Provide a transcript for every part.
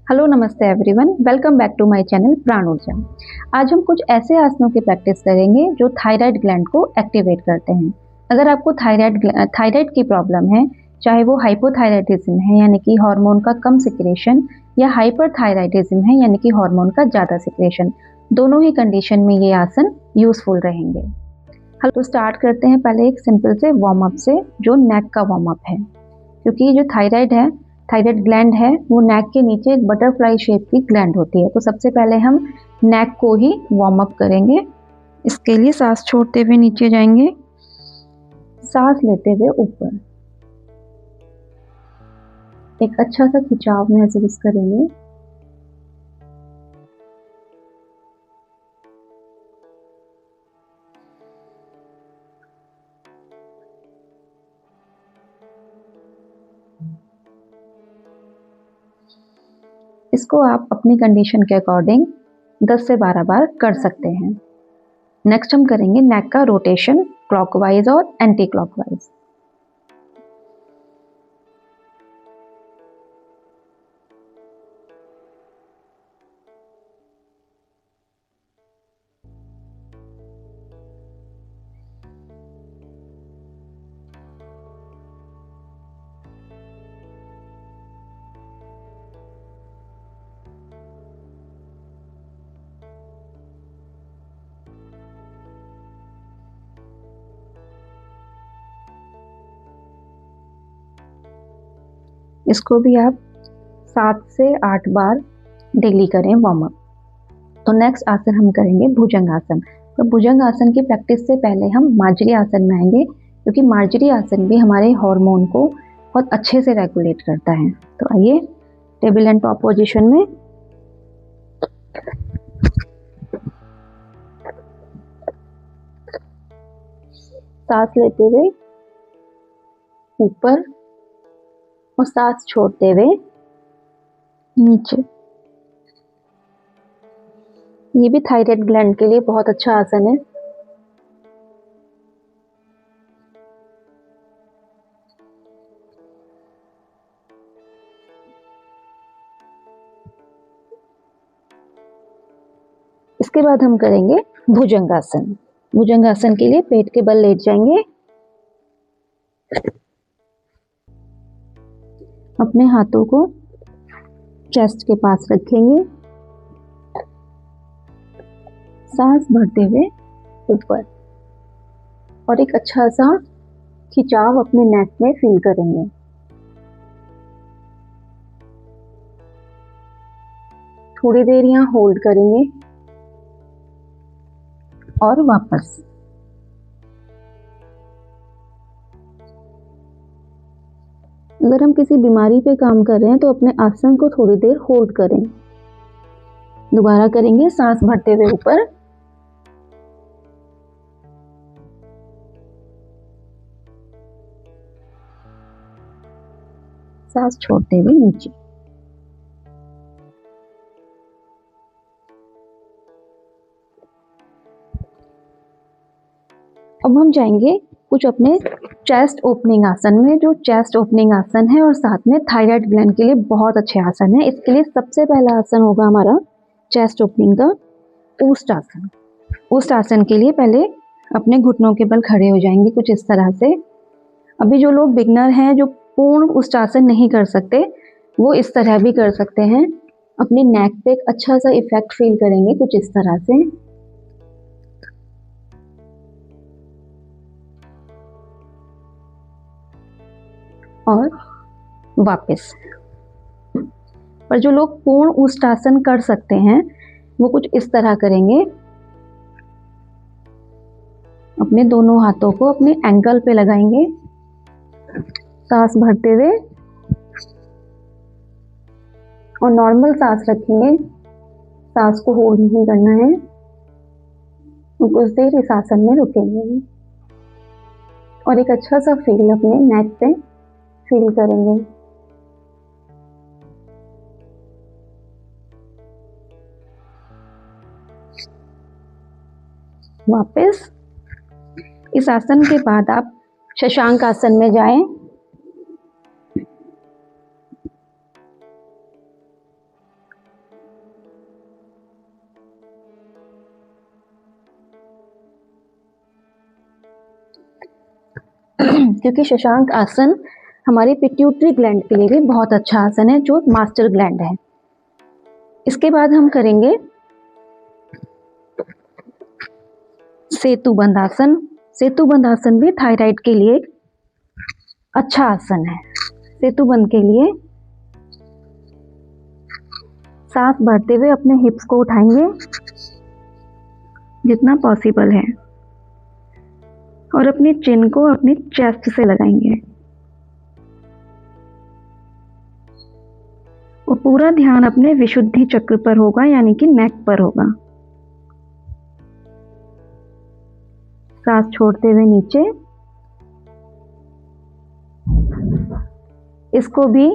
Hello नमस्ते everyone, welcome back to my channel Pran Urja. आज हम कुछ ऐसे आसनों की प्रैक्टिस करेंगे जो थायराइड ग्लैंड को एक्टिवेट करते हैं। अगर आपको थायराइड की प्रॉब्लम है, चाहे वो हाइपोथायराइडिज्म है यानी कि हार्मोन का कम सिक्रेशन, या हाइपरथायराइडिज्म है यानी कि हार्मोन का ज़्यादा सिक्रेशन, दोनों ही कंडीशन में ये आसन यूजफुल रहेंगे। तो स्टार्ट करते हैं पहले एक सिंपल से वार्म अप से, जो नेक का वार्म अप है। क्योंकि जो थायराइड ग्लैंड है, वो नेक के नीचे एक बटरफ्लाई शेप की ग्लैंड होती है। तो सबसे पहले हम नेक को ही वार्म अप करेंगे। इसके लिए सांस छोड़ते हुए नीचे जाएंगे, सांस लेते हुए ऊपर, एक अच्छा सा खिंचाव महसूस करेंगे। इसको आप अपनी कंडीशन के अकॉर्डिंग 10 से 12 बार कर सकते हैं। नेक्स्ट हम करेंगे नेक का रोटेशन, क्लॉकवाइज और एंटी क्लॉकवाइज। इसको भी आप 7 से 8 बार डेली करें वार्म अप। तो नेक्स्ट आसन हम करेंगे भुजंग आसन। तो भुजंग आसन की प्रैक्टिस से पहले हम मार्जरी आसन में आएंगे, क्योंकि मार्जरी आसन भी हमारे हार्मोन को बहुत अच्छे से रेगुलेट करता है। तो आइए टेबल एंड टॉप पोजीशन में सांस लेते हुए ऊपर और सांस छोड़ते हुए नीचे। ये भी थायराइड ग्लैंड के लिए बहुत अच्छा आसन है। इसके बाद हम करेंगे भुजंगासन। भुजंगासन के लिए पेट के बल लेट जाएंगे, अपने हाथों को चेस्ट के पास रखेंगे, सांस भरते हुए ऊपर और एक अच्छा सा खिंचाव अपने नेक में फील करेंगे। थोड़ी देर यहाँ होल्ड करेंगे और वापस। अगर हम किसी बीमारी पे काम कर रहे हैं तो अपने आसन को थोड़ी देर होल्ड करें। दोबारा करेंगे, सांस भरते हुए ऊपर, सांस छोड़ते हुए नीचे। अब हम जाएंगे कुछ अपने चेस्ट ओपनिंग आसन में, जो चेस्ट ओपनिंग आसन है और साथ में थायराइड ग्लैंड के लिए बहुत अच्छे आसन है। इसके लिए सबसे पहला आसन होगा हमारा चेस्ट ओपनिंग का ऊष्ट आसन। ऊष्ट आसन के लिए पहले अपने घुटनों के बल खड़े हो जाएंगे कुछ इस तरह से। अभी जो लोग बिगनर हैं, जो पूर्ण ऊष्ट आसन नहीं कर सकते, वो इस तरह भी कर सकते हैं। अपने नेक पे एक अच्छा सा इफेक्ट फील करेंगे कुछ इस तरह से। और वापस। पर जो लोग पूर्ण ऊष्ट आसन कर सकते हैं, वो कुछ इस तरह करेंगे। अपने दोनों हाथों को अपने एंकल पे लगाएंगे, सांस भरते हुए और नॉर्मल सांस रखेंगे। सांस को होल्ड नहीं करना है। कुछ देर इस आसन में रुकेंगे और एक अच्छा सा फील अपने नेक पे फील करेंगे। वापस। इस आसन के बाद आप शशांक आसन में जाएं। क्योंकि शशांक आसन हमारी पिट्यूटरी ग्लैंड के लिए भी बहुत अच्छा आसन है, जो मास्टर ग्लैंड है। इसके बाद हम करेंगे सेतुबंध आसन। सेतुबंध आसन भी थायराइड के लिए अच्छा आसन है। सेतुबंध के लिए सांस भरते हुए अपने हिप्स को उठाएंगे जितना पॉसिबल है और अपनी चिन को अपनी चेस्ट से लगाएंगे और पूरा ध्यान अपने विशुद्धि चक्र पर होगा, यानी कि नेक पर होगा। सांस छोड़ते हुए नीचे। इसको भी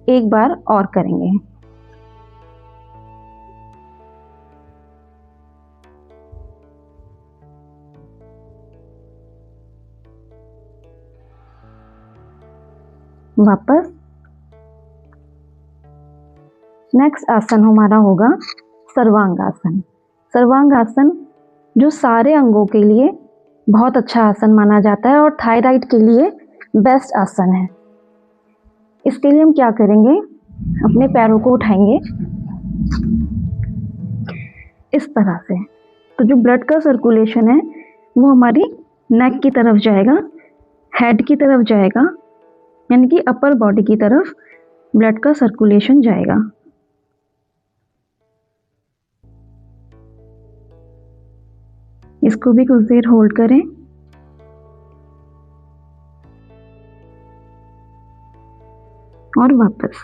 एक बार और करेंगे। वापस। नेक्स्ट आसन हमारा होगा सर्वांगासन। सर्वांगासन जो सारे अंगों के लिए बहुत अच्छा आसन माना जाता है और थायराइड के लिए बेस्ट आसन है। इसके लिए हम क्या करेंगे, अपने पैरों को उठाएंगे इस तरह से। तो जो ब्लड का सर्कुलेशन है वो हमारी नेक की तरफ जाएगा, हेड की तरफ जाएगा, यानी कि अपर बॉडी की तरफ ब्लड का सर्कुलेशन जाएगा। इसको भी कुछ देर होल्ड करें। और वापस।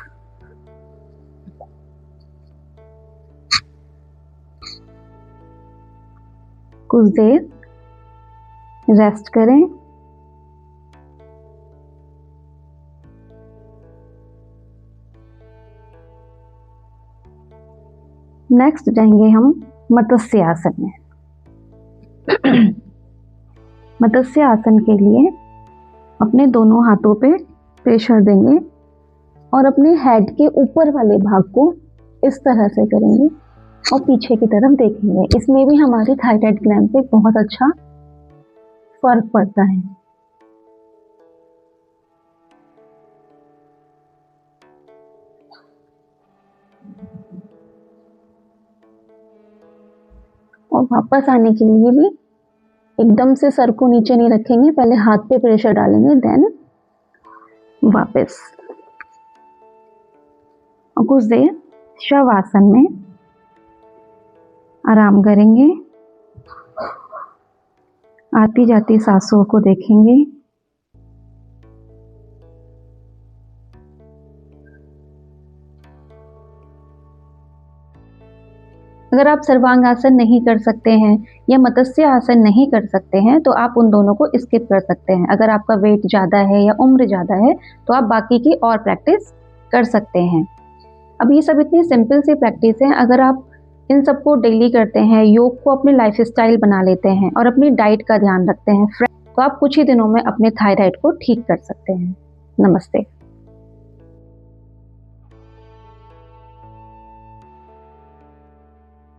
कुछ देर रेस्ट करें। नेक्स्ट जाएंगे हम मत्स्य आसन में। मत्स्य आसन के लिए अपने दोनों हाथों पे प्रेशर देंगे और अपने हेड के ऊपर वाले भाग को इस तरह से करेंगे और पीछे की तरफ देखेंगे। इसमें भी हमारी थायराइड ग्लैंड पे बहुत अच्छा फर्क पड़ता है। और वापस आने के लिए भी एकदम से सर को नीचे नहीं रखेंगे, पहले हाथ पे प्रेशर डालेंगे, देन वापस। और कुछ देर शवासन में आराम करेंगे। आती जाती सांसों को देखेंगे। अगर आप सर्वांग आसन नहीं कर सकते हैं या मत्स्य आसन नहीं कर सकते हैं तो आप उन दोनों को स्किप कर सकते हैं। अगर आपका वेट ज़्यादा है या उम्र ज़्यादा है तो आप बाकी की और प्रैक्टिस कर सकते हैं। अब ये सब इतनी सिंपल सी प्रैक्टिस है, अगर आप इन सबको डेली करते हैं, योग को अपने लाइफस्टाइल बना लेते हैं और अपनी डाइट का ध्यान रखते हैं, तो आप कुछ ही दिनों में अपने थायराइड को ठीक कर सकते हैं। नमस्ते।